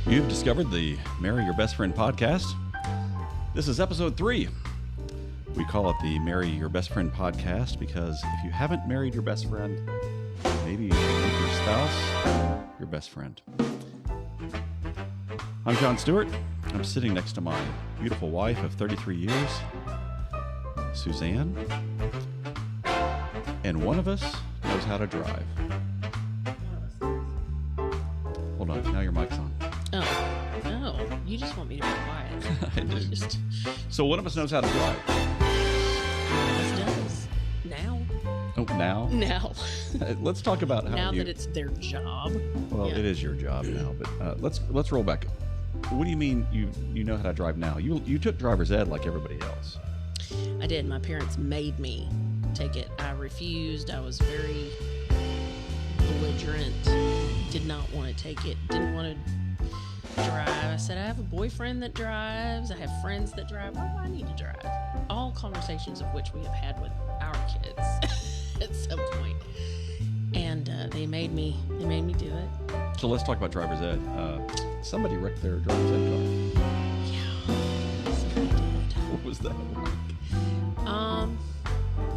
You've discovered the Marry Your Best Friend podcast. This is episode 3. We call it the Marry Your Best Friend podcast because if you haven't married your best friend, maybe you should make your spouse your best friend. I'm John Stewart. I'm sitting next to my beautiful wife of 33 years, Suzanne, and one of us knows how to drive. Hold on, now your mic's on. Oh, no. You just want me to be quiet. I do. So one of us knows how to drive. One of us does. Now. Oh, now? Now. Let's talk about how now that it's their job. Well, Yeah. It is your job now, but let's roll back. What do you mean you know how to drive now? You took driver's ed like everybody else. I did. My parents made me take it. I refused. I was very belligerent. Did not want to take it. Didn't want to drive. I said, I have a boyfriend that drives. I have friends that drive. Why do I need to drive? All conversations of which we have had with our kids at some point. And they made me do it. So let's talk about driver's ed. Somebody wrecked their driver's ed car. Yeah, somebody did. What was that like?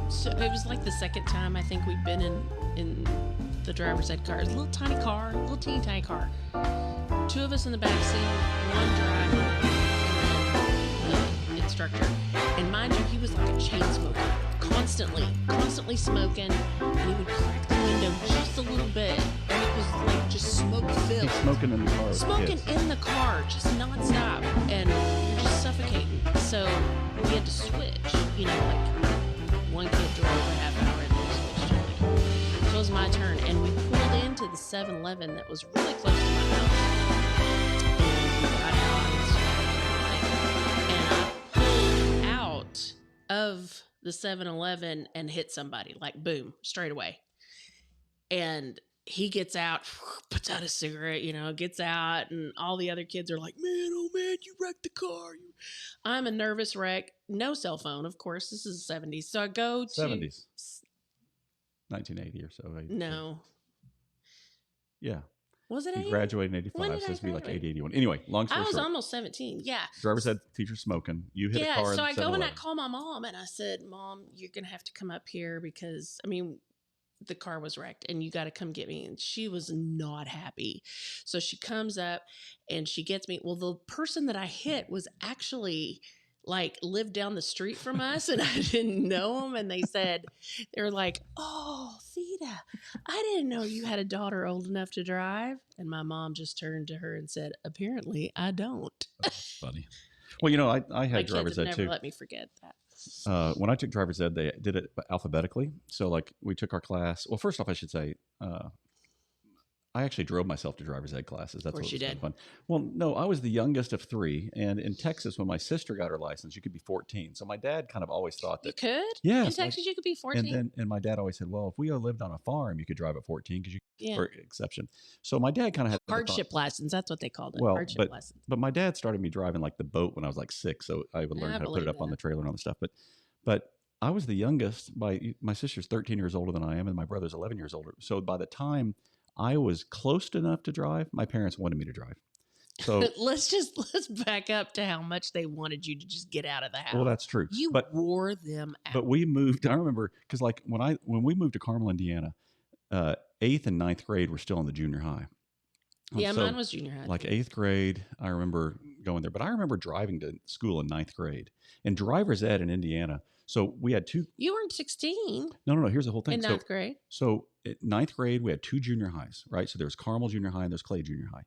So it was like the second time I think we've been in the driver's ed car. It was a little tiny car, little teeny tiny car. 2 of us in the back seat, one driver, and the instructor. And mind you, he was like a chain smoker, constantly smoking, and he would crack the window just a little bit, and it was like just smoke filled. He's smoking in the car. Smoking in the car, just nonstop, and you're just suffocating. So we had to switch, like one kid drove a half hour and we switched. So it was my turn, and we pulled into the 7-Eleven that was really close to my house. And we got out, and I pulled out of the 7-Eleven and hit somebody, like boom, straight away. And he gets out, puts out a cigarette, gets out, and all the other kids are like, man, oh man, you wrecked the car. I'm a nervous wreck. No cell phone, of course. This is the 70s. So I go to... 70s. 1980 or so. 80. No. Yeah. Was it 80? You graduated in 85, so it's supposed to be like 80, 81. Anyway, long story short. I was almost 17, yeah. Driver's ed teacher smoking. You hit a car. Yeah, so I go and I 7-Eleven. call my mom, and I said, Mom, you're going to have to come up here because, the car was wrecked and you got to come get me. And she was not happy. So she comes up and she gets me. Well, the person that I hit was actually lived down the street from us, and I didn't know him. And they were like, oh, Theta, I didn't know you had a daughter old enough to drive. And my mom just turned to her and said, apparently I don't. That's funny. Well, I had driver's ed never too. let me forget that. When I took driver's ed, they did it alphabetically. So we took our class. Well, first off, I should say, I actually drove myself to driver's ed classes. That's of course what was you kind did. of fun. Well, no, I was the youngest of 3. And in Texas, when my sister got her license, you could be 14. So my dad kind of always thought that. You could? Yeah. In Texas, you could be 14? And my dad always said, well, if we all lived on a farm, you could drive at 14 because Yeah. for exception. So my dad kind of had Hardship license. That's what they called it. Well, hardship license. But my dad started me driving the boat when I was 6. So I would learn how to put it up on the trailer and all the stuff. But I was the youngest. My sister's 13 years older than I am, and my brother's 11 years older. So by the time I was close enough to drive, my parents wanted me to drive. So let's back up to how much they wanted you to just get out of the house. Well, that's true. You wore them out. But we moved. I remember because when we moved to Carmel, Indiana, 8th and 9th grade were still in the junior high. Yeah, mine was junior high. 8th grade, I remember going there. But I remember driving to school in 9th grade and driver's ed in Indiana. So we had 2. You weren't 16. No. Here's the whole thing. In 9th grade. So at 9th grade, we had 2 junior highs, right? So there's Carmel Junior High and there's Clay Junior High.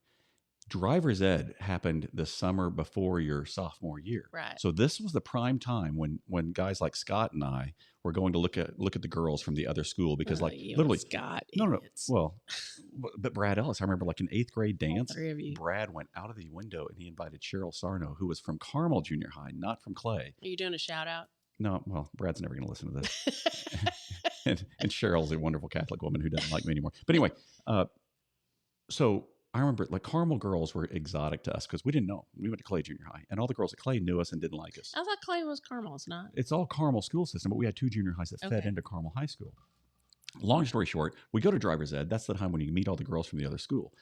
driver's ed happened the summer before your sophomore year. Right. So this was the prime time when guys like Scott and I were going to look at the girls from the other school because literally Scott. No. Well, but Brad Ellis, I remember like in 8th grade dance, three of you. Brad went out of the window and he invited Cheryl Sarno, who was from Carmel Junior High, not from Clay. Are you doing a shout out? No, well, Brad's never going to listen to this. and Cheryl's a wonderful Catholic woman who doesn't like me anymore. But anyway, so I remember like Carmel girls were exotic to us because we didn't know. We went to Clay Junior High, and all the girls at Clay knew us and didn't like us. I thought Clay was Carmel. It's not. It's all Carmel school system, but we had 2 junior highs that fed into Carmel High School. Long story short, we go to driver's ed. That's the time when you meet all the girls from the other school.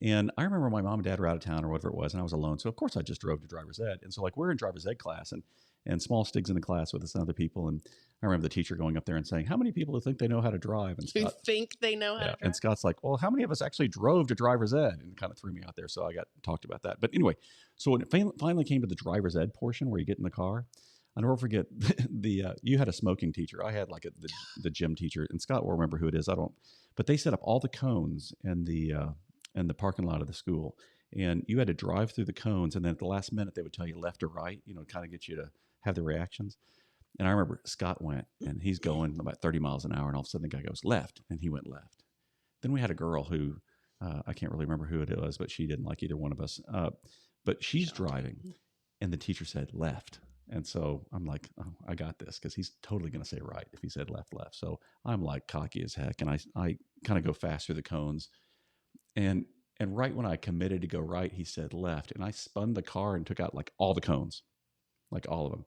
And I remember my mom and dad were out of town or whatever it was, and I was alone. So of course I just drove to driver's ed. And so like we're in driver's ed class, and Small Stig's in the class with us and other people. And I remember the teacher going up there and saying, "How many people think they know how to drive?" And Scott, think they know how to drive? And Scott's like, "Well, how many of us actually drove to driver's ed?" And kind of threw me out there. So I got talked about that. But anyway, so when it finally came to the driver's ed portion where you get in the car, I'll never forget you had a smoking teacher. I had like the gym teacher, and Scott will remember who it is. I don't, but they set up all the cones in the parking lot of the school, and you had to drive through the cones, and then at the last minute they would tell you left or right, kind of get you to have the reactions. And I remember Scott went, and he's going about 30 miles an hour, and all of a sudden the guy goes left, and he went left. Then we had a girl who I can't really remember who it was, but she didn't like either one of us. But she's driving, and the teacher said left. And so I'm like, oh, I got this, because he's totally going to say right if he said left. So I'm like cocky as heck, and I kind of go fast through the cones. And right when I committed to go right, he said left, and I spun the car and took out like all the cones, like all of them.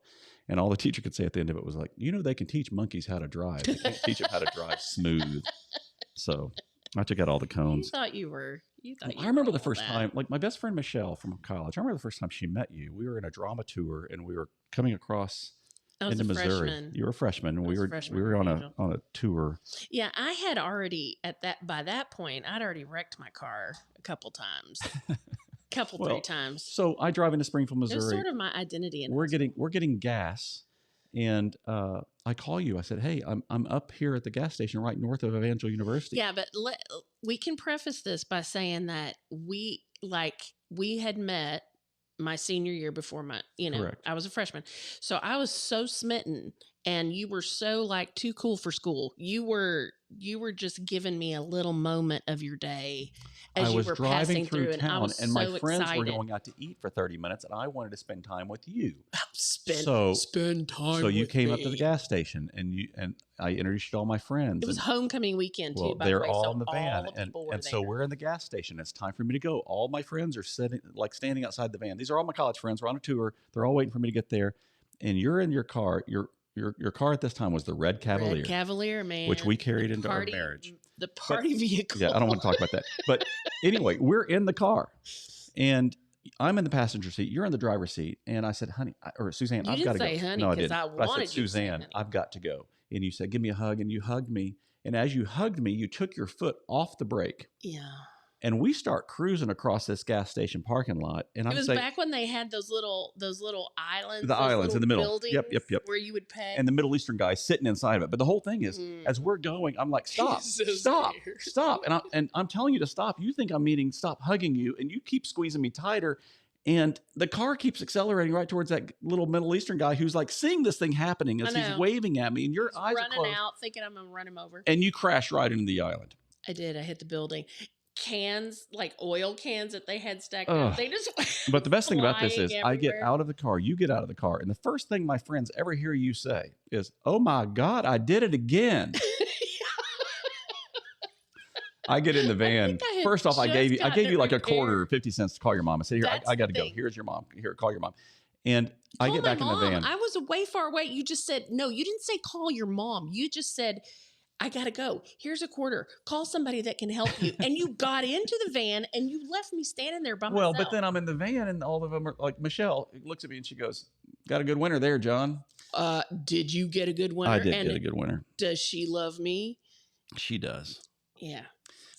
And all the teacher could say at the end of it was like, they can teach monkeys how to drive. They can't teach them how to drive smooth. So I took out all the cones. I remember the first time, like my best friend Michelle from college, I remember the first time she met you. We were in a drama tour, and we were coming across into Missouri. Freshman. You were a freshman, and we were on a tour. Yeah, I had already by that point, I'd already wrecked my car a couple times. Three times. So I drive into Springfield, Missouri. It was sort of my identity. We're getting gas, and I call you. I said, "Hey, I'm up here at the gas station right north of Evangel University." Yeah, but we can preface this by saying that we had met my senior year before Correct. I was a freshman. So I was so smitten, and you were so like too cool for school. You were just giving me a little moment of your day as you were passing through town, and my friends excited. were going out to eat for 30 minutes, and I wanted to spend time with you. Spend time. So you came up to the gas station, and I introduced you to all my friends. It was homecoming weekend too. By they're the way. all So in the van, and so we're in the gas station. It's time for me to go. All my friends are standing outside the van. These are all my college friends. We're on a tour. They're all waiting for me to get there, and you're in your car. Your car at this time was the Red Cavalier. Red Cavalier, man. Which we carried into our marriage. The party vehicle. Yeah, I don't want to talk about that. But anyway, we're in the car, and I'm in the passenger seat. You're in the driver's seat. And I said, honey, or Suzanne, I've got to go. You didn't say honey, no, I because didn't. I but wanted I said, Suzanne, I've got to go. And you said, give me a hug. And you hugged me. And as you hugged me, you took your foot off the brake. Yeah. And we start cruising across this gas station parking lot. And it was back when they had those little islands. The islands in the middle. Buildings Yep. Where you would pay. And the Middle Eastern guy sitting inside of it. But the whole thing is, as we're going, I'm like, stop. And I'm telling you to stop. You think I'm meaning stop hugging you, and you keep squeezing me tighter. And the car keeps accelerating right towards that little Middle Eastern guy who's like seeing this thing happening as he's waving at me, and your eyes are closed. Running out, thinking I'm going to run him over. And you crash right into the island. I did. I hit the building. Cans, like oil cans that they had stacked up. They just But the best thing about this is everywhere. I get out of the car, you get out of the car, and the first thing my friends ever hear you say is, "Oh my God, I did it again." I get in the van. First off, I gave you like a quarter or 50 cents to call your mom. I said, "Here, I got to go. Here's your mom. Here, call your mom." And I get back in the van. I was way far away. You just said, no, you didn't say call your mom. You just said, I got to go. Here's a quarter. Call somebody that can help you. And you got into the van, and you left me standing there by myself. Well, but then I'm in the van, and all of them are like, Michelle looks at me and she goes, "Got a good winner there, John." Did you get a good winner? I did get a good winner. Does she love me? She does. Yeah.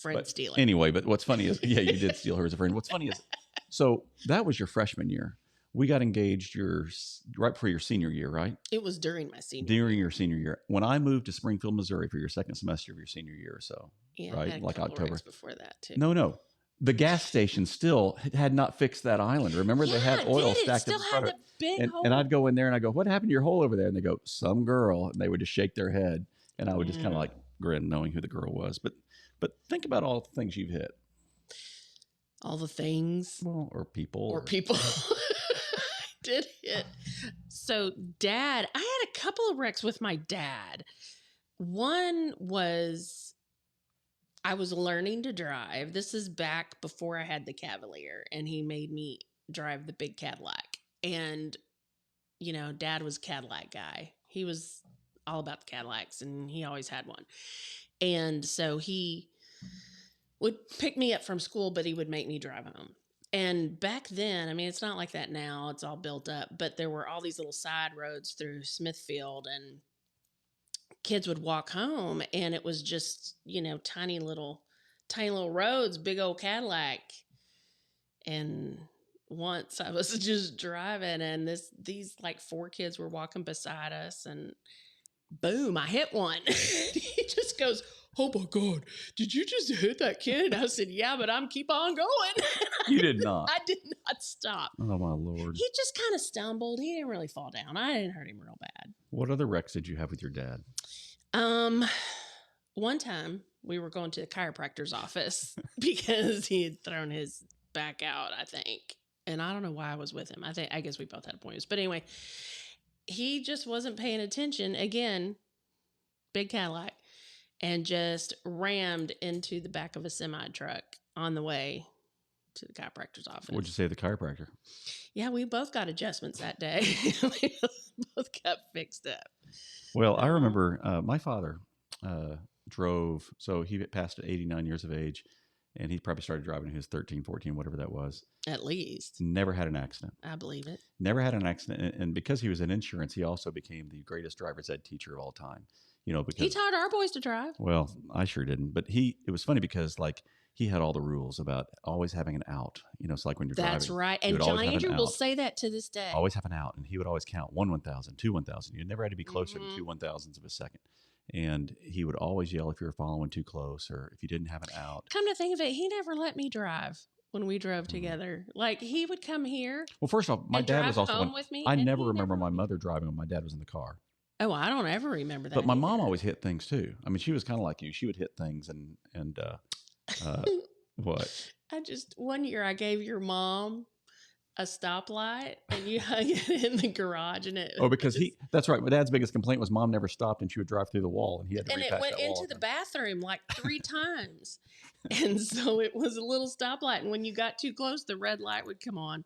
Friend stealing. Anyway, but what's funny is, yeah, you did steal her as a friend. What's funny is, so that was your freshman year. We got engaged right before your senior year, right? It was during my senior During your senior year. When I moved to Springfield, Missouri for your second semester of your senior year or so, yeah, right? I had like October. Before that too. No. the gas station still had not fixed that island. Remember, they had oil stacked still in front had of the big it. hole. And I'd go in there and I go, "What happened to your hole over there?" And they go, "Some girl." And they would just shake their head. And I would just kind of like grin, knowing who the girl was. But think about all the things you've hit. All the things. Well, or people. Or people. Did hit. So Dad, I had a couple of wrecks with my dad. One was, I was learning to drive. This is back before I had the Cavalier, and he made me drive the big Cadillac. And, you know, Dad was a Cadillac guy. He was all about the Cadillacs, and he always had one. And so he would pick me up from school, but he would make me drive home. And back then, I mean, it's not like that now. It's all built up. But there were all these little side roads through Smithfield, and kids would walk home, and it was just, you know, tiny little roads, big old Cadillac. And once I was just driving, and these like 4 kids were walking beside us, and boom, I hit one. He just goes, "Oh my God, did you just hit that kid?" And I said, "Yeah, but I'm keep on going." You did not. I did not stop. Oh my Lord. He just kind of stumbled. He didn't really fall down. I didn't hurt him real bad. What other wrecks did you have with your dad? One time we were going to the chiropractor's office because he had thrown his back out, I think. And I don't know why I was with him. I guess we both had appointments. But anyway, he just wasn't paying attention. Again, big Cadillac, and just rammed into the back of a semi truck on the way to the chiropractor's office. What'd you say to the chiropractor? Yeah, we both got adjustments that day. We both got fixed up. Well, I remember my father drove, so he passed at 89 years of age, and he probably started driving when he was 13, 14, whatever that was. At least. Never had an accident. I believe it. Never had an accident. And because he was in insurance, he also became the greatest driver's ed teacher of all time. You know, because he taught our boys to drive. Well, I sure didn't. But it was funny because like he had all the rules about always having an out. You know, it's like when you're driving. That's right. And John Andrew will say that to this day. Always have an out. And he would always count 1 1,000, 2 1,000. You never had to be closer to 2 1,000s of a second. And he would always yell if you were following too close or if you didn't have an out. Come to think of it, he never let me drive when we drove together. Like, he would come here. Well, first off, my dad was also home with me. I never remember my mother driving when my dad was in the car. Oh, I don't ever remember that. But my mom always hit things too. I mean, she was kind of like you. She would hit things and what? One year I gave your mom a stoplight and you hung it in the garage and it. Oh, because that's right. My dad's biggest complaint was mom never stopped and she would drive through the wall and he had to repass that wall. And it went into the bathroom like 3 times. And so it was a little stoplight. And when you got too close, the red light would come on.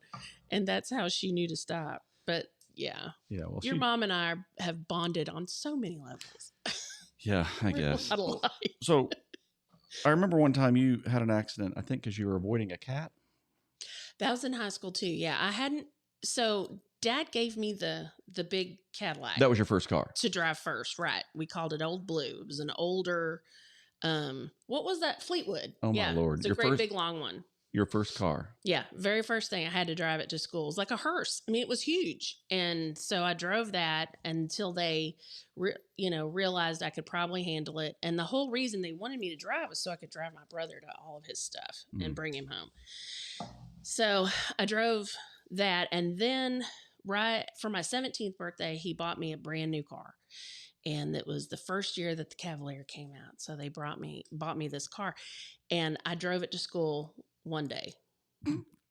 And that's how she knew to stop. But yeah. Yeah. Well, your mom and I have bonded on so many levels. Yeah, I guess. So I remember one time you had an accident, I think because you were avoiding a cat. That was in high school too. Yeah. I hadn't. So Dad gave me the big Cadillac. That was your first car. To drive first. Right. We called it Old Blue. It was an older, what was that? Fleetwood. Oh my Lord. It's a great big long one. Your first car. Yeah. Very first thing I had to drive it to school. It was like a hearse. I mean, it was huge. And so I drove that until they, realized I could probably handle it. And the whole reason they wanted me to drive was so I could drive my brother to all of his stuff and bring him home. So I drove that. And then right for my 17th birthday, he bought me a brand new car. And it was the first year that the Cavalier came out. So they bought me this car. And I drove it to school one day,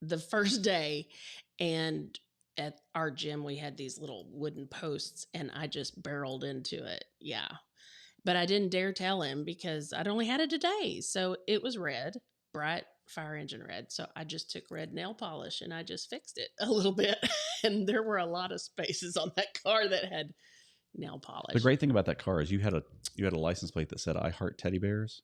the first day. And at our gym, we had these little wooden posts and I just barreled into it. Yeah. But I didn't dare tell him because I'd only had it a day. So it was red, bright fire engine red. So I just took red nail polish and I just fixed it a little bit. And there were a lot of spaces on that car that had nail polish. The great thing about that car is you had a license plate that said "I heart teddy bears."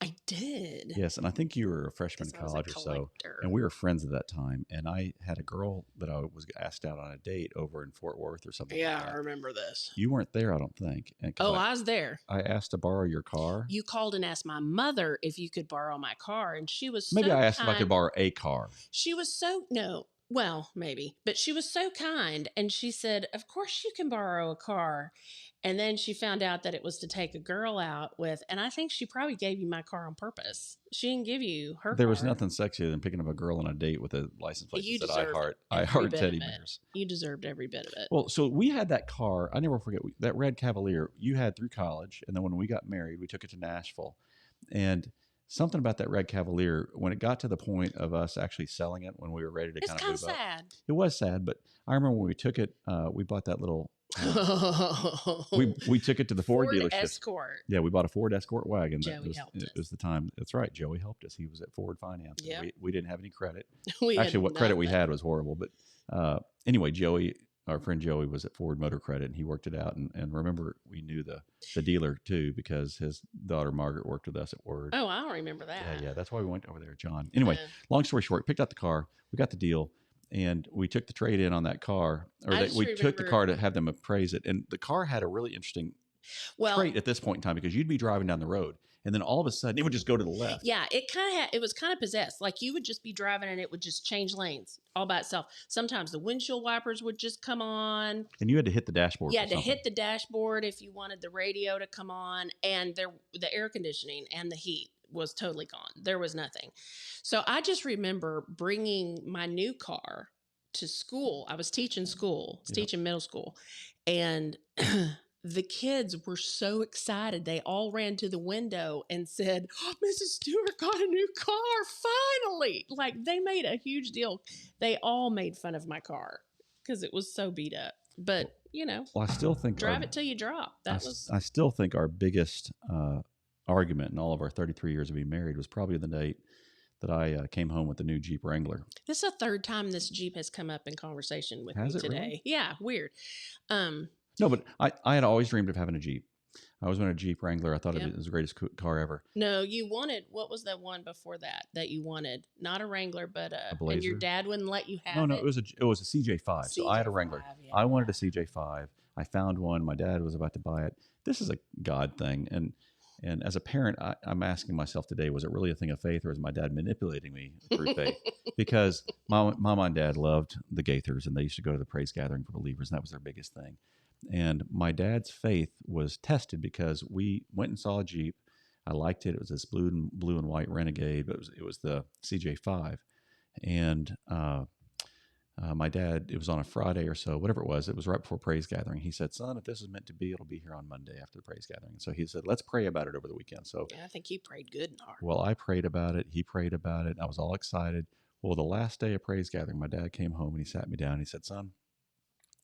I did. Yes, and I think you were a freshman in college or so, and we were friends at that time. And I had a girl that I was asked out on a date over in Fort Worth or something. Yeah, like that. I remember this. You weren't there, I don't think. I was there. I asked to borrow your car. You called and asked my mother if you could borrow my car, and she was maybe I asked if I could borrow a car. She was Well, maybe, but she was so kind, and she said, "Of course you can borrow a car." And then she found out that it was to take a girl out with, and I think she probably gave you my car on purpose. She didn't give you her There was car. nothing sexier than picking up a girl on a date with a license plate that You said deserved I every heart bit of teddy it. bears. You deserved every bit of it. Well, so we had that car. I never forget that red Cavalier you had through college. And then when we got married, we took it to Nashville. And something about that red Cavalier, when it got to the point of us actually selling it, when we were ready to It's kind of kind of move up, sad. it was sad. But I remember when we took it, we bought that little. We took it to the Ford dealership. Escort. Yeah, we bought a Ford Escort wagon. Joey helped us. It was the time. That's right. Joey helped us. He was at Ford Finance. Yeah. We didn't have any credit. Actually, what credit we had was horrible. But anyway, Joey, our friend Joey, was at Ford Motor Credit, and he worked it out. And remember, we knew the dealer too because his daughter Margaret worked with us at Word. Oh, I don't remember that. Yeah. That's why we went over there, John. Anyway, long story short, picked out the car. We got the deal. And we took the trade in on that car, we took the car to have them appraise it. And the car had a really interesting trait at this point in time because you'd be driving down the road and then all of a sudden it would just go to the left. Yeah, it was kind of possessed. Like you would just be driving and it would just change lanes all by itself. Sometimes the windshield wipers would just come on. And you had to hit the dashboard. You had to hit the dashboard if you wanted the radio to come on, and the air conditioning and the heat was totally gone. There was nothing. So I just remember bringing my new car to school. I was teaching teaching middle school, and the kids were so excited. They all ran to the window and said, "Oh, Mrs. Stewart got a new car, finally." Like they made a huge deal. They all made fun of my car because it was so beat up. But, I still think drive it till you drop. I still think our biggest argument in all of our 33 years of being married was probably the date that I came home with the new Jeep Wrangler. This is the third time this Jeep has come up in conversation with me today. Really? Yeah, weird. No, but I had always dreamed of having a Jeep. I always wanted a Jeep Wrangler. I thought it was the greatest car ever. No, you wanted, what was that one before that you wanted? Not a Wrangler, but a Blazer. And your dad wouldn't let you have it? No, it was a CJ5. So I had a Wrangler. Yeah. I wanted a CJ5. I found one. My dad was about to buy it. This is a God thing. And as a parent, I'm asking myself today, was it really a thing of faith or was my dad manipulating me through faith? Because mom and dad loved the Gaithers and they used to go to the praise gathering for believers and that was their biggest thing. And my dad's faith was tested because we went and saw a Jeep. I liked it. It was this blue and white Renegade, but it was the CJ5. And my dad, it was on a Friday or so, whatever it was right before praise gathering. He said, "Son, if this is meant to be, it'll be here on Monday after the praise gathering." So he said, "Let's pray about it over the weekend." So yeah, I think he prayed good and hard. Well, I prayed about it. He prayed about it. I was all excited. Well, the last day of praise gathering, my dad came home and he sat me down and he said, "Son,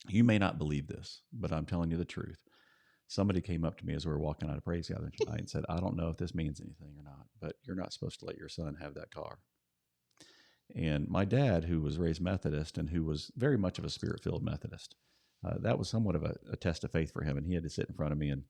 you may not believe this, but I'm telling you the truth. Somebody came up to me as we were walking out of praise gathering tonight and said, I don't know if this means anything or not, but you're not supposed to let your son have that car." And my dad, who was raised Methodist and who was very much of a spirit-filled Methodist, that was somewhat of a test of faith for him. And he had to sit in front of me and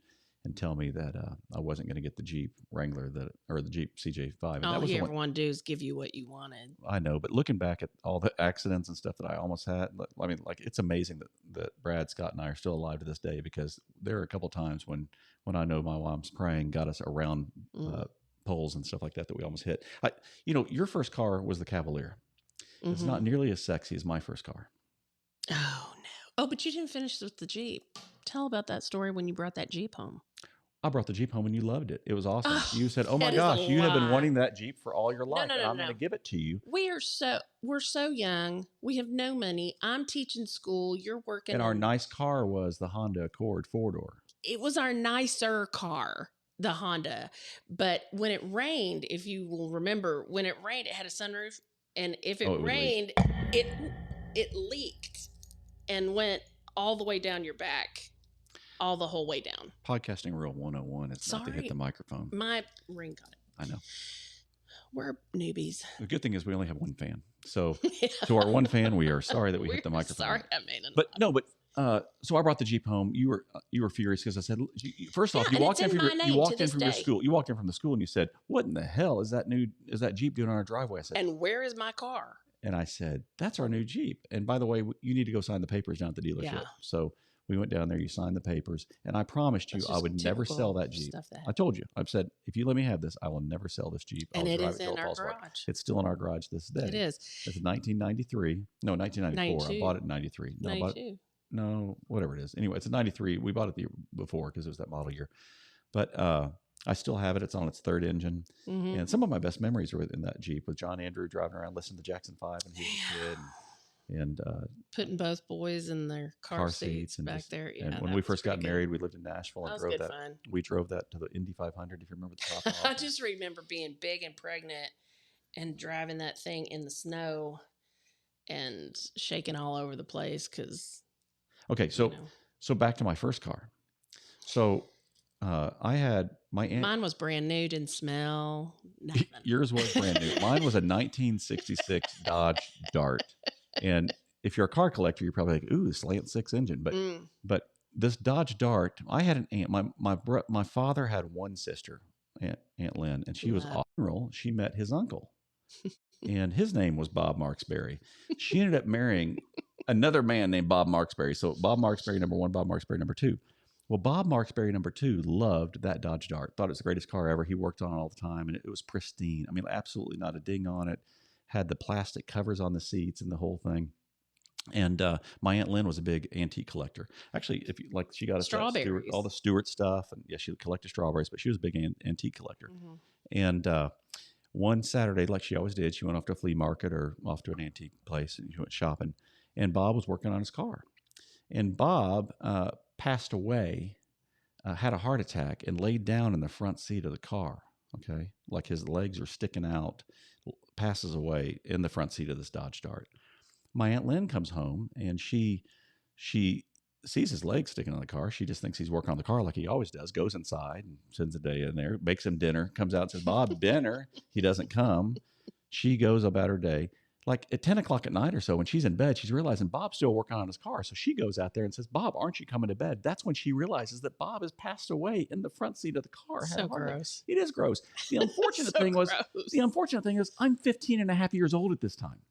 tell me that I wasn't going to get the Jeep Wrangler or the Jeep CJ5. And all he ever wanted to do is give you what you wanted. I know, but looking back at all the accidents and stuff that I almost had, I mean, like it's amazing that Brad, Scott, and I are still alive to this day because there are a couple times when I know my mom's praying got us around poles and stuff like that we almost hit. Your first car was the Cavalier. Mm-hmm. It's not nearly as sexy as my first car. Oh, no. Oh, but you didn't finish with the Jeep. Tell about that story when you brought that Jeep home. I brought the Jeep home and you loved it. It was awesome. You said, "Oh my gosh, you have been wanting that Jeep for all your life, and I'm going to give it to you." We're so young. We have no money. I'm teaching school. You're working. And our nice car was the Honda Accord 4-door. It was our nicer car, the Honda. But when it rained, if you will remember, when it rained, it had a sunroof, and if it rained, it leaked and went all the way down your back. All the whole way down. Podcasting rule 101 is not to hit the microphone. My ring got it. I know. We're newbies. The good thing is we only have one fan. So to our one fan, we are sorry that we hit the microphone. Sorry, I made it. So I brought the Jeep home. You were furious because I said, first off, you walked in from your school. You walked in from the school and you said, "What in the hell is that Jeep doing on our driveway?" I said, "And where is my car?" And I said, "That's our new Jeep. And by the way, you need to go sign the papers down at the dealership." Yeah. So We went down there. You signed the papers, and I promised you I would never sell that Jeep. I told you. I've said, if you let me have this, I will never sell this Jeep. And it is in our garage. It's still in our garage this day. It is. It's 1993. No, 1994. 92. I bought it in 93. No, 92. No, whatever it is. Anyway, it's a 93. We bought it the year before because it was that model year. But I still have it. It's on its third engine. Mm-hmm. And some of my best memories are in that Jeep with John Andrew driving around listening to Jackson 5 and he was a kid. And putting both boys in their car seats back there. Yeah, and when we first got married, we lived in Nashville and drove that. Fun. We drove that to the Indy 500, if you remember the top. I just remember being big and pregnant and driving that thing in the snow and shaking all over the place because. Okay, so back to my first car. So I had my aunt. Mine was brand new, didn't smell. Nothing. Yours was brand new. Mine was a 1966 Dodge Dart. And if you're a car collector, you're probably like, ooh, slant six engine. But this Dodge Dart, I had an aunt. My father had one sister, Aunt Lynn, and she was awesome. She met his uncle, and his name was Bob Marksberry. She ended up marrying another man named Bob Marksberry. So Bob Marksberry number one, Bob Marksberry number two. Well, Bob Marksberry number two loved that Dodge Dart. Thought it was the greatest car ever. He worked on it all the time, and it was pristine. I mean, absolutely not a ding on it. Had the plastic covers on the seats and the whole thing. And my Aunt Lynn was a big antique collector. Actually, if you like, she got us all the Stewart stuff, and she collected strawberries, but she was a big antique collector. Mm-hmm. And one Saturday, like she always did, she went off to a flea market or off to an antique place, and she went shopping. And Bob was working on his car, and Bob passed away, had a heart attack, and laid down in the front seat of the car. Okay, like his legs are sticking out. Passes away in the front seat of this Dodge Dart. My Aunt Lynn comes home and she sees his legs sticking in the car. She just thinks he's working on the car like he always does. Goes inside and spends the day in there, makes him dinner, comes out and says, Bob, dinner. He doesn't come. She goes about her day. Like at 10 o'clock at night or so, when she's in bed, she's realizing Bob's still working on his car. So she goes out there and says, Bob, aren't you coming to bed? That's when she realizes that Bob has passed away in the front seat of the car. So gross. It is gross. The unfortunate thing is I'm 15 and a half years old at this time.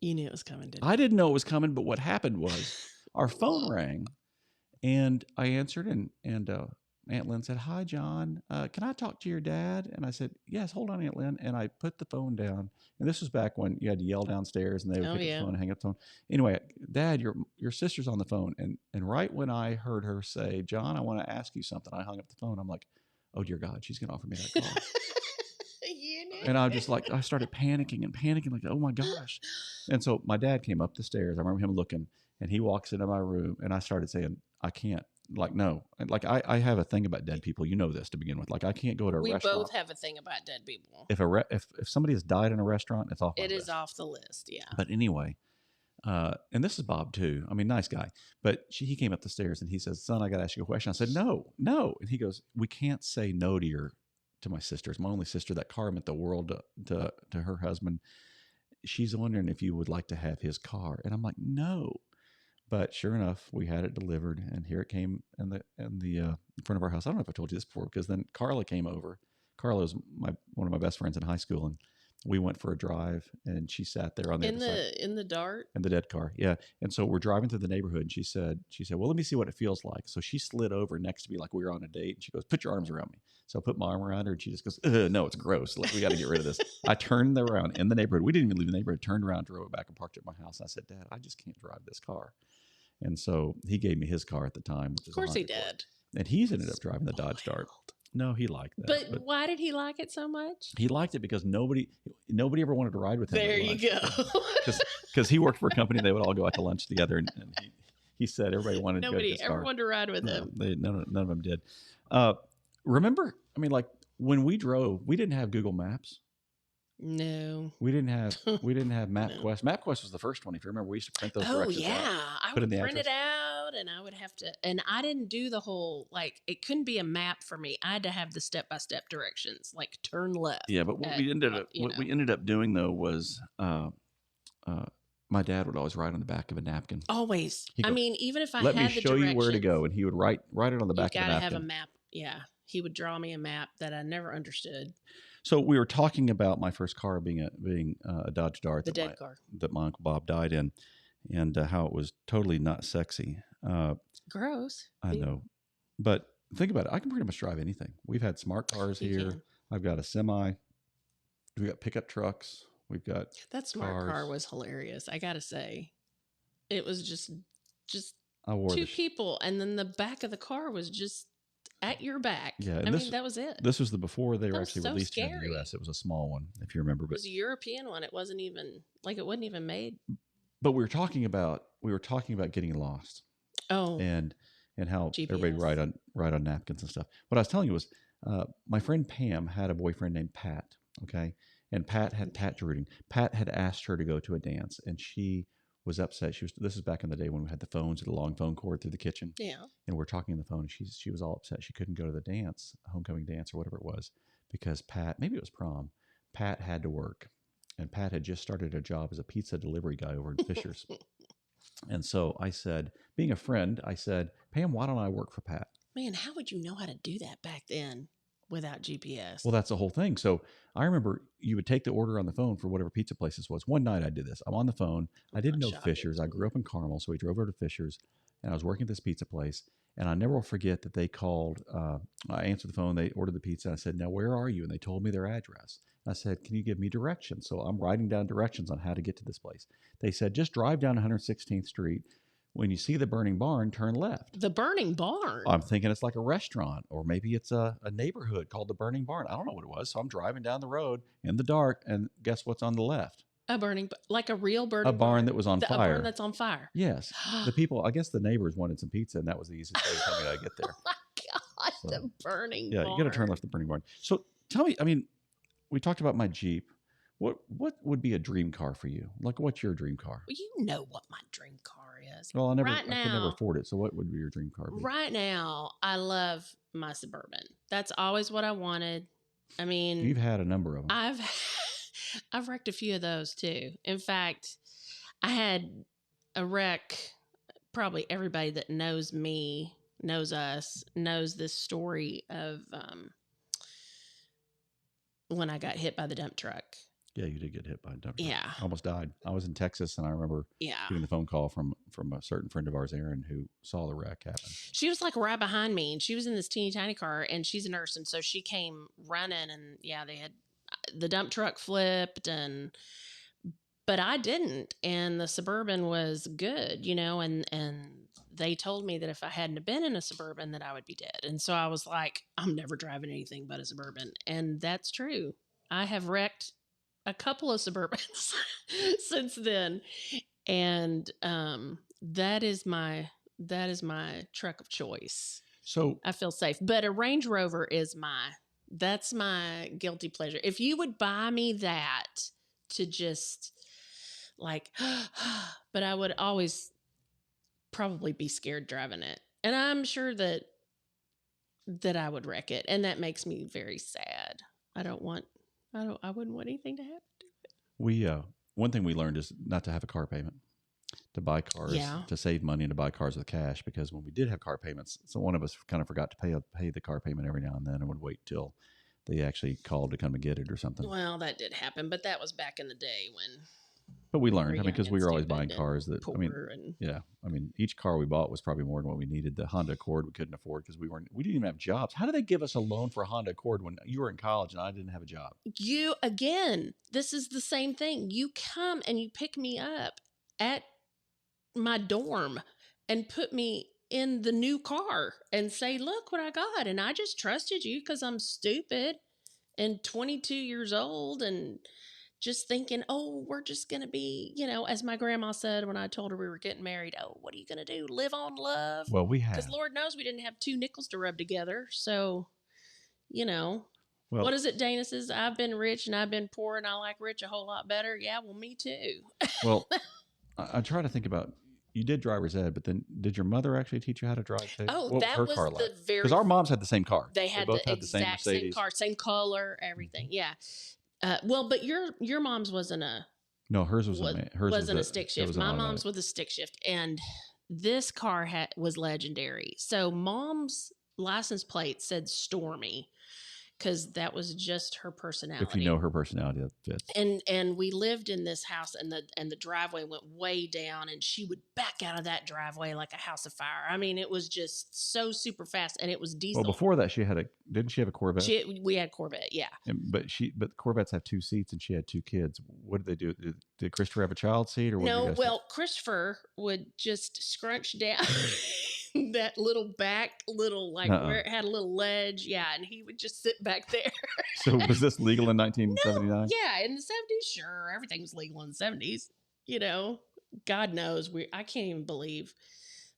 You knew it was coming, didn't you? I didn't know it was coming, but what happened was our phone rang and I answered and Aunt Lynn said, hi, John, can I talk to your dad? And I said, yes, hold on, Aunt Lynn. And I put the phone down. And this was back when you had to yell downstairs and they would pick up the phone and hang up the phone. Anyway, Dad, your sister's on the phone. And right when I heard her say, John, I want to ask you something, I hung up the phone. I'm like, oh, dear God, she's going to offer me that car. And I just I started panicking, like, oh my gosh. And so my dad came up the stairs. I remember him looking, and he walks into my room, and I started saying, I can't. Like, no. Like, I have a thing about dead people. You know this to begin with. Like, I can't go to a restaurant. We both have a thing about dead people. If somebody has died in a restaurant, it's off my list. It is off the list, yeah. But anyway, and this is Bob too. I mean, nice guy. But he came up the stairs, and he says, son, I got to ask you a question. I said, no. And he goes, we can't say no to my sister. It's my only sister. That car meant the world to her husband. She's wondering if you would like to have his car. And I'm like, no. But sure enough, we had it delivered, and here it came in front of our house. I don't know if I told you this before, because then Carla came over. Carla was one of my best friends in high school, and we went for a drive, and she sat there on the other side. In the Dart? In the dead car, yeah. And so we're driving through the neighborhood, and she said, well, let me see what it feels like. So she slid over next to me like we were on a date, and she goes, put your arms around me. So I put my arm around her, and she just goes, no, it's gross. Like, we got to get rid of this. I turned around in the neighborhood. We didn't even leave the neighborhood. Turned around, drove it back, and parked it at my house. I said, Dad, I just can't drive this car. And so he gave me his car at the time. Which of course he did. And he's ended up driving the Dodge Dart. No, he liked that. But why did he like it so much? He liked it because nobody ever wanted to ride with him. There you go. Because he worked for a company. They would all go out to lunch together. And he said everybody wanted to go to his car. Nobody ever wanted to ride with him. None of them did. Remember, I mean, like when we drove, we didn't have Google Maps. No, we didn't have MapQuest. No. MapQuest was the first one. If you remember, we used to print those. Oh yeah, I would print it out, and I would have to. And I didn't do the whole it couldn't be a map for me. I had to have the step-by-step directions, like turn left. Yeah, but what we ended up doing though was, my dad would always write on the back of a napkin. Always. I mean, even if I let me show you where to go, and he would write it on the back of the napkin. You gotta have a map. Yeah, he would draw me a map that I never understood. So we were talking about my first car being a Dodge Dart, the dead car that my Uncle Bob died in, and how it was totally not sexy. Gross. I know, but think about it. I can pretty much drive anything. We've had smart cars You here. can. I've got a semi. We've got pickup trucks. We've got That smart car cars. was hilarious. I gotta say, it was just I wore two people, and then the back of the car was just at your back. Yeah, and I mean, that was it. This was the before they That were was actually so released here in the scary. U.S. It was a small one, if you remember. It But was a European one. It wasn't even made. but we were talking about getting lost. Oh, and how GPS. everybody write on napkins and stuff. What I was telling you was, my friend Pam had a boyfriend named Pat. Okay, and Pat had Pat rooting. Pat had asked her to go to a dance, and she was upset. This is back in the day when we had the phones and the long phone cord through the kitchen. Yeah. And we're talking on the phone, and she was all upset she couldn't go to the dance, homecoming dance or whatever it was, because Pat, maybe it was prom, Pat had to work, and Pat had just started a job as a pizza delivery guy over in Fishers. And so I said, being a friend, I said, Pam, why don't I work for Pat? Man, how would you know how to do that back then without GPS? Well, that's the whole thing. So I remember you would take the order on the phone for whatever pizza place this was. One night I did this. I'm on the phone. I didn't know Fishers. I grew up in Carmel, so we drove over to Fishers, and I was working at this pizza place. And I never will forget that they called. I answered the phone. They ordered the pizza. I said, now, where are you? And they told me their address. I said, can you give me directions? So I'm writing down directions on how to get to this place. They said, just drive down 116th Street. When you see the burning barn, turn left. The burning barn? I'm thinking it's like a restaurant, or maybe it's a neighborhood called the Burning Barn. I don't know what it was. So I'm driving down the road in the dark, and guess what's on the left? A burning, like a real burning barn? A barn that was on fire. A barn that's on fire. Yes. The people, I guess the neighbors wanted some pizza, and that was the easiest way for me to get there. Oh my God, so, the burning barn. Yeah, you got to turn left the burning barn. So tell me, I mean, we talked about my Jeep. What would be a dream car for you? Like, what's your dream car? Well, you know what my dream car is. Well, I could never afford it. So what would be your dream car be? Right now, I love my Suburban. That's always what I wanted. I mean, you've had a number of them. I've wrecked a few of those too. In fact, I had a wreck. Probably everybody that knows me, knows us, knows this story of when I got hit by the dump truck. Yeah, you did get hit by a dump truck. Yeah. I almost died. I was in Texas, and I remember getting the phone call from a certain friend of ours, Erin, who saw the wreck happen. She was like right behind me, and she was in this teeny tiny car, and she's a nurse, and so she came running, and they had the dump truck flipped, but I didn't, and the Suburban was good, and they told me that if I hadn't have been in a Suburban that I would be dead. And so I was like, I'm never driving anything but a Suburban. And that's true. I have wrecked a couple of Suburbans since then. And that is my truck of choice. So I feel safe. But a Range Rover is that's my guilty pleasure. If you would buy me that to just like, but I would always probably be scared driving it. And I'm sure that I would wreck it. And that makes me very sad. I wouldn't want anything to happen to it. We, one thing we learned is not to have a car payment, to buy cars, to save money and to buy cars with cash. Because when we did have car payments, so one of us kind of forgot to pay the car payment every now and then and would wait till they actually called to come and get it or something. Well, that did happen, but that was back in the day when. But we learned, because we were always buying cars that, each car we bought was probably more than what we needed. The Honda Accord we couldn't afford because we didn't even have jobs. How did they give us a loan for a Honda Accord when you were in college and I didn't have a job? This is the same thing. You come and you pick me up at my dorm and put me in the new car and say, look what I got. And I just trusted you because I'm stupid and 22 years old and just thinking, oh, we're just going to be, as my grandma said when I told her we were getting married, oh, what are you going to do? Live on love? Well, we have. Because Lord knows we didn't have 2 nickels to rub together. So, what is it Dana says? I've been rich and I've been poor and I like rich a whole lot better. Yeah, well, me too. Well, I try to think about, you did driver's ed, but then did your mother actually teach you how to drive too? Oh, that was the very... Because our moms had the same car. They both had the exact same car, same color, everything. Yeah. But your mom's wasn't a... No, hers wasn't a stick shift. My mom's was a stick shift. And this car was legendary. So mom's license plate said Stormy because that was just her personality. If you know her personality, that fits. And we lived in this house, and the driveway went way down, and she would back out of that driveway like a house of fire. I mean, it was just so super fast, and it was diesel. Well, before that, didn't she have a Corvette? We had Corvette, yeah. But Corvettes have 2 seats, and she had 2 kids. What did they do? Did Christopher have a child seat, or what? No, well, Christopher would just scrunch down that little where it had a little ledge, yeah, and he would just sit back there. So was this legal in 1979? No, yeah, in the 70s, sure, everything was legal in the 70s. You know, God knows I can't even believe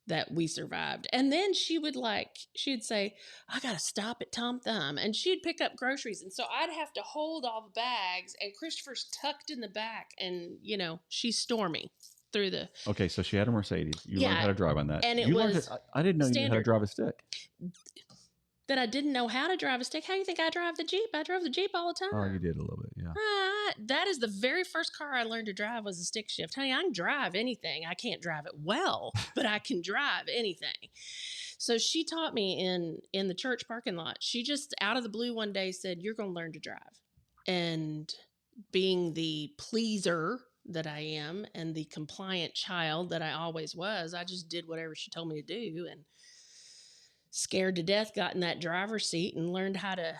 that we survived. And then she'd say, I gotta stop at Tom Thumb, and she'd pick up groceries, and so I'd have to hold all the bags, and Christopher's tucked in the back, and she's Stormy through the. Okay, so she had a Mercedes. You learned how to drive on that, and I didn't know you knew how to drive a stick. That I didn't know how to drive a stick. How do you think I drive the Jeep? I drove the Jeep all the time. Oh, you did a little bit, yeah. That is the very first car I learned to drive was a stick shift. Honey, I can drive anything. I can't drive it well, but I can drive anything. So she taught me in the church parking lot. She just out of the blue one day said, you're going to learn to drive. And being the pleaser that I am and the compliant child that I always was, I just did whatever she told me to do, and scared to death got in that driver's seat and learned how to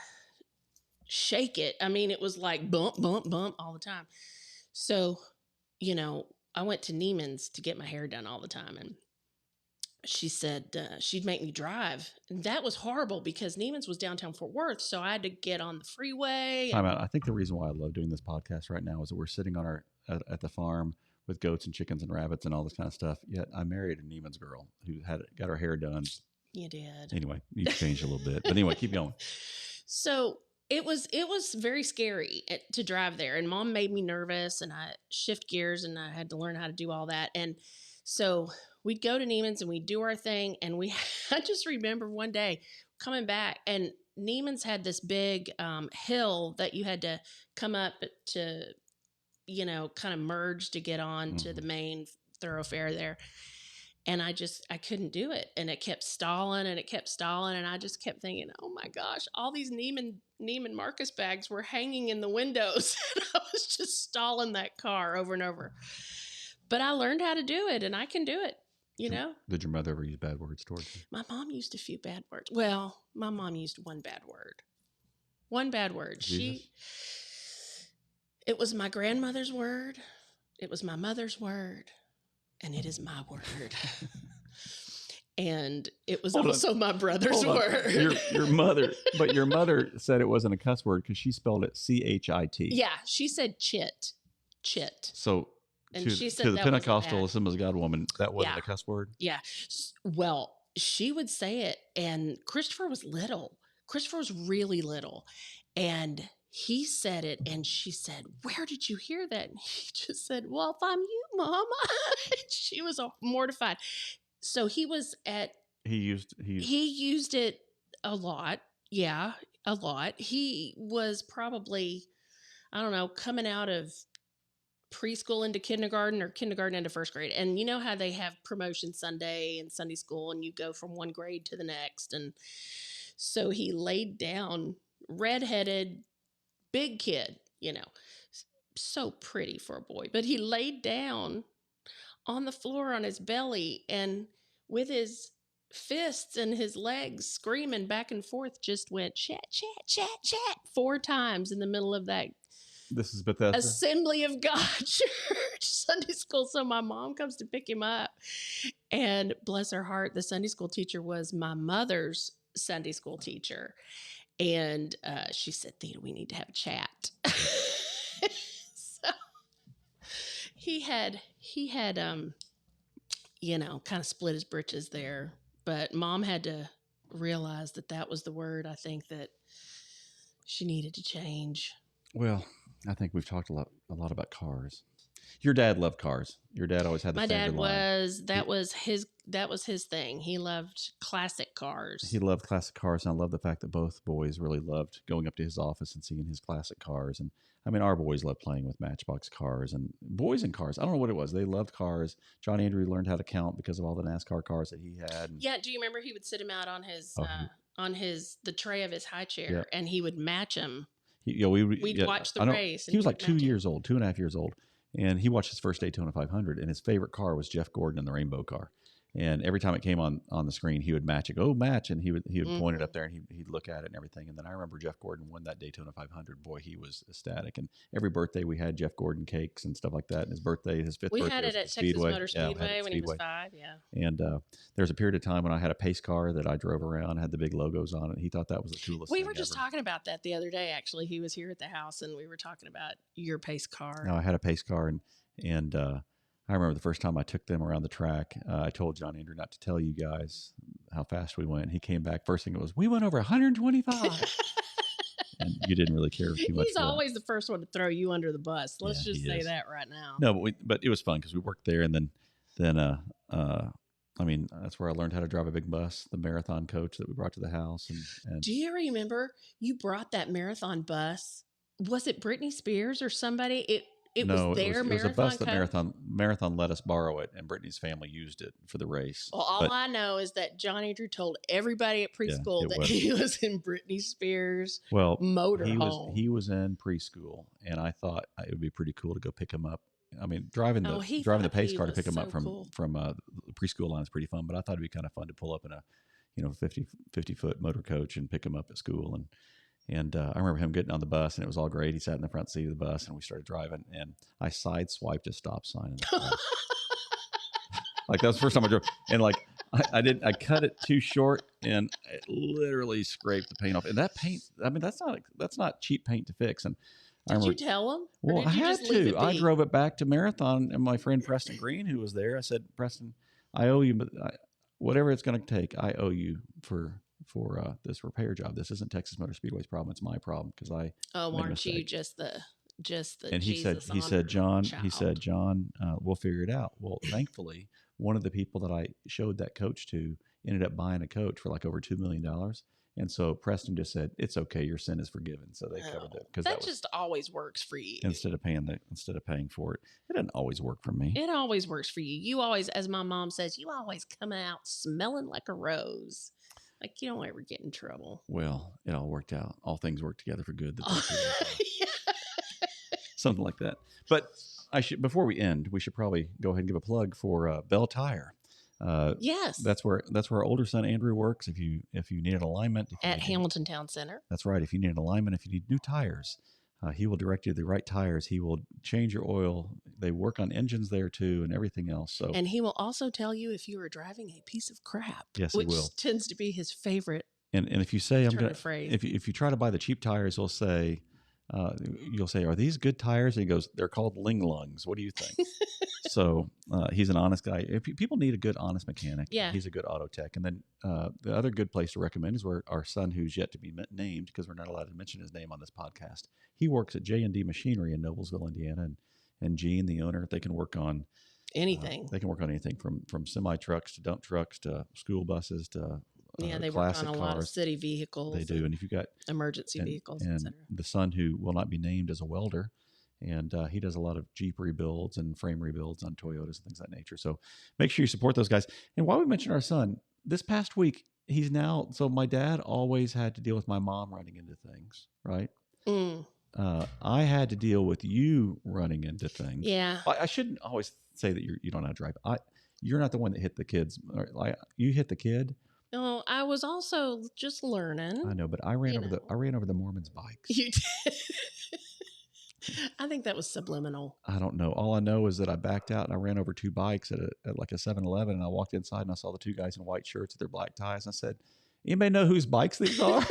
shake it. I mean, it was like bump, bump, bump all the time. So, I went to Neiman's to get my hair done all the time, and she said she'd make me drive. And that was horrible because Neiman's was downtown Fort Worth, so I had to get on the freeway. Time out. I think the reason why I love doing this podcast right now is that we're sitting on at the farm with goats and chickens and rabbits and all this kind of stuff. Yet I married a Neiman's girl who got her hair done. You did. Anyway, you changed a little bit. But anyway, keep going. So it was very scary to drive there. And Mom made me nervous, and I shift gears, and I had to learn how to do all that. And so we'd go to Neiman's and we'd do our thing. And I just remember one day coming back, and Neiman's had this big hill that you had to come up to, kind of merge to get on to the main thoroughfare there. And I couldn't do it. And it kept stalling and it kept stalling. And I just kept thinking, oh my gosh, all these Neiman Marcus bags were hanging in the windows. And I was just stalling that car over and over. But I learned how to do it, and I can do it, Did your mother ever use bad words towards you? My mom used a few bad words. Well, my mom used one bad word. One bad word. Jesus? It was my grandmother's word. It was my mother's word. And it is my word. And it was also my brother's word. Your mother said it wasn't a cuss word because she spelled it CHIT. Yeah, she said chit. So and she said to the Pentecostal Assemblies of God woman, that wasn't a cuss word? Yeah. Well, she would say it, and Christopher was little. Christopher was really little. And he said it, and she said, where did you hear that? And he just said, well, if I'm you, Mama. She was mortified. So he used it a lot. Yeah, a lot. He was probably, I don't know, coming out of preschool into kindergarten or kindergarten into first grade. And you know how they have promotion Sunday and Sunday school, and you go from one grade to the next. And so he laid down, redheaded, big kid, so pretty for a boy, but he laid down on the floor on his belly, and with his fists and his legs screaming back and forth, just went chat, chat, chat, chat 4 times in the middle of that. This is Bethesda? Assembly of God Church Sunday school. So my mom comes to pick him up, and bless her heart, the Sunday school teacher was my mother's Sunday school teacher. And she said, Theta, we need to have a chat. So he had kind of split his britches there. But Mom had to realize that was the word, I think, that she needed to change. Well, I think we've talked a lot about cars. Your dad loved cars. Your dad always had the favorite line. That was his thing. He loved classic cars. He loved classic cars, and I love the fact that both boys really loved going up to his office and seeing his classic cars. And I mean, our boys loved playing with Matchbox cars and boys in cars. I don't know what it was. They loved cars. John Andrew learned how to count because of all the NASCAR cars that he had. Yeah. Do you remember he would sit him out on his on the tray of his high chair, Yep. and he would match them. We'd Yeah, watch the I know race, and he was like would match 'em. 2.5 years old, and he watched his first Daytona 500, and his favorite car was Jeff Gordon in the Rainbow car. And every time it came on the screen, he would match it. Oh, match! And he would point it up there, and he'd look at it and everything. And then I remember Jeff Gordon won that Daytona 500. Boy, he was ecstatic. And every birthday we had Jeff Gordon cakes and stuff like that. And his fifth We birthday had was it at at the Texas Speedway. Motor Yeah, we had it Speedway at when he was Speedway. 5. Yeah. And there was a period of time when I had a pace car that I drove around, had the big logos on it. He thought that was the coolest We thing were just ever. talking about that the other day. Actually, he was here at the house, and we were talking about your pace car. No, I had a pace car, and I remember the first time I took them around the track. I told John Andrew not to tell you guys how fast we went. He came back. First thing it was, we went over 125. And you didn't really care too much. He's always the first one to throw you under the bus. Let's Yeah, just say that right now. No, but it was fun because we worked there, and then I mean, that's where I learned how to drive a big bus. The marathon coach that we brought to the house, and Do you remember you brought that marathon bus? Was it Britney Spears or somebody? It no, was their it was a marathon bus that coach? Marathon let us borrow it, and Brittany's family used it for the race. Well, all But I know is that John Andrew told everybody at yeah, preschool it that was. he was in Britney Spears' Well, motorhome. he was in preschool, and I thought it would be pretty cool to go pick him up. I mean, driving the pace car to pick him up from the preschool line is pretty fun. But I thought it'd be kind of fun to pull up in a 50 foot motor coach and pick him up at school. And I remember him getting on the bus, and it was all great. He sat in the front seat of the bus, and we started driving. And I sideswiped a stop sign in the car. Like that was the first time I drove, and like I cut it too short, and it literally scraped the paint off. And that paint, I mean, that's not cheap paint to fix. And Did you tell him? Well, or did you I had just leave to. it I be? drove it back to Marathon, and my friend Preston Green, who was there, I said, Preston, I owe you, whatever it's going to take, I owe you for this repair job. This isn't Texas Motor Speedway's problem; it's my problem because I. Aren't you just the And he said, John, we'll figure it out. Well, thankfully, one of the people that I showed that coach to ended up buying a coach for like over $2 million. And so Preston just said, "It's okay, your sin is forgiven." So they covered it because that just always works for you. Instead of paying for it, it doesn't always work for me. It always works for you. You always, as my mom says, you always come out smelling like a rose. Like you don't ever get in trouble. Well, it all worked out. All things work together for good. Something like that. But before we end, we should probably go ahead and give a plug for Bell Tire. Yes, that's where our older son Andrew works. If you need an alignment at Hamilton Town Center, that's right. If you need an alignment, if you need new tires, he will direct you to the right tires. He will change your oil. They work on engines there too, and everything else. So, and he will also tell you if you are driving a piece of crap. Yes, which he will. Tends to be his favorite. And if you say phrase. if you try to buy the cheap tires, you'll say, "Are these good tires?" And he goes, "They're called Ling Lungs. What do you think?" So he's an honest guy. If people need a good, honest mechanic, he's a good auto tech. And then the other good place to recommend is where our son, who's yet to be named, because we're not allowed to mention his name on this podcast, he works at J&D Machinery in Noblesville, Indiana. And Gene, the owner, they can work on anything. They can work on anything from semi trucks to dump trucks to school buses to they work on a lot of city vehicles. They do, and if you got emergency vehicles, and the son who will not be named as a welder. And he does a lot of Jeep rebuilds and frame rebuilds on Toyotas and things of that nature. So make sure you support those guys. And while we mentioned our son, this past week, so my dad always had to deal with my mom running into things, right? I had to deal with you running into things. Yeah. I shouldn't always say that you don't know how to drive. You're not the one that hit the kids. You hit the kid. No, I was also just learning. I know, but I ran over the Mormons' bikes. You did. I think that was subliminal. I don't know. All I know is that I backed out and I ran over two bikes at like a 7-Eleven, and I walked inside and I saw the two guys in white shirts with their black ties, and I said, "Anybody know whose bikes these are?"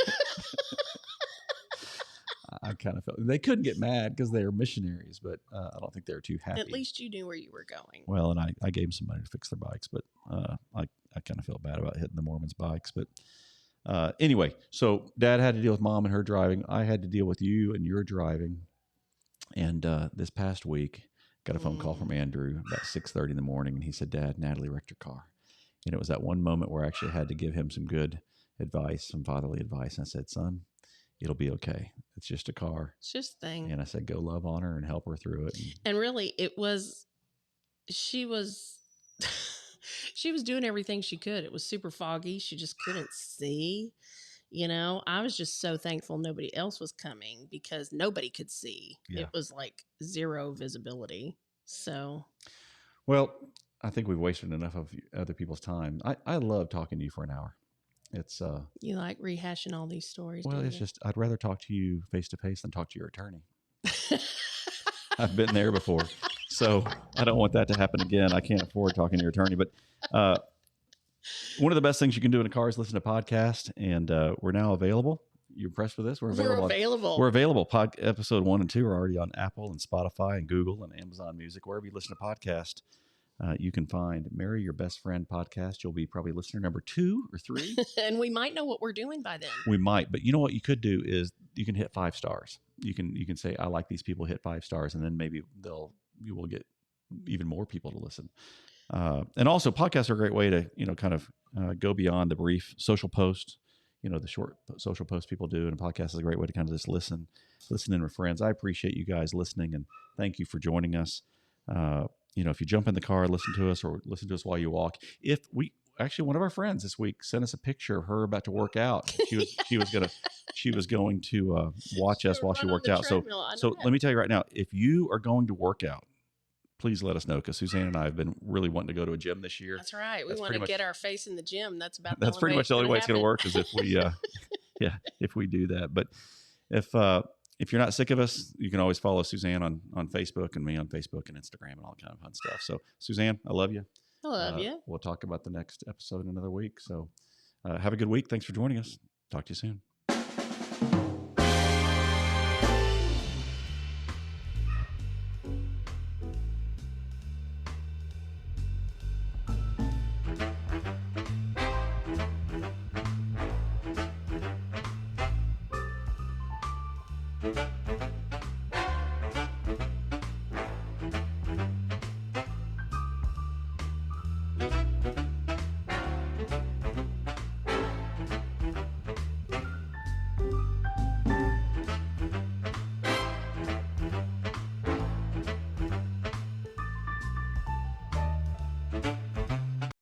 I kind of felt they couldn't get mad because they were missionaries, but I don't think they were too happy. At least you knew where you were going. Well, and I gave them some money to fix their bikes, but I kind of felt bad about hitting the Mormons' bikes. But anyway, so Dad had to deal with Mom and her driving. I had to deal with you and your driving. And this past week, got a phone call from Andrew about 6:30 in the morning, and he said, "Dad, Natalie wrecked her car." And it was that one moment where I actually had to give him some good advice, some fatherly advice. And I said, "Son, it'll be okay. It's just a car. It's just a thing." And I said, "Go love on her and help her through it." And really, she was she was doing everything she could. It was super foggy. She just couldn't see. I was just so thankful nobody else was coming because nobody could see. Yeah. It was like zero visibility. So, Well, I think we've wasted enough of other people's time. I love talking to you for an hour. It's you like rehashing all these stories, well, do it's you? just I'd rather talk to you face to face than talk to your attorney. I've been there before, so I don't want that to happen again. I can't afford talking to your attorney, but one of the best things you can do in a car is listen to podcasts, and we're now available. You impressed with this? We're available. We're available. Episode 1 and 2 are already on Apple and Spotify and Google and Amazon Music, wherever you listen to podcasts. You can find Marry Your Best Friend podcast. You'll be probably listener number 2 or 3. And we might know what we're doing by then. We might, but you know what you could do is you can hit 5 stars. You can say, I like these people, hit 5 stars, and then maybe you will get even more people to listen. And also podcasts are a great way to, kind of go beyond the brief social post, the short social posts people do. And a podcast is a great way to kind of just listen in with friends. I appreciate you guys listening, and thank you for joining us. If you jump in the car, listen to us, or listen to us while you walk. One of our friends this week sent us a picture of her about to work out. She was going to watch us while she worked out. So let me tell you right now, if you are going to work out, please let us know, because Suzanne and I have been really wanting to go to a gym this year. That's right. We want to get our face in the gym. That's pretty much the only way it's going to work is if we, if we do that. But if you're not sick of us, you can always follow Suzanne on Facebook and me on Facebook and Instagram and all kind of fun stuff. So Suzanne, I love you. I love you. We'll talk about the next episode in another week. So have a good week. Thanks for joining us. Talk to you soon.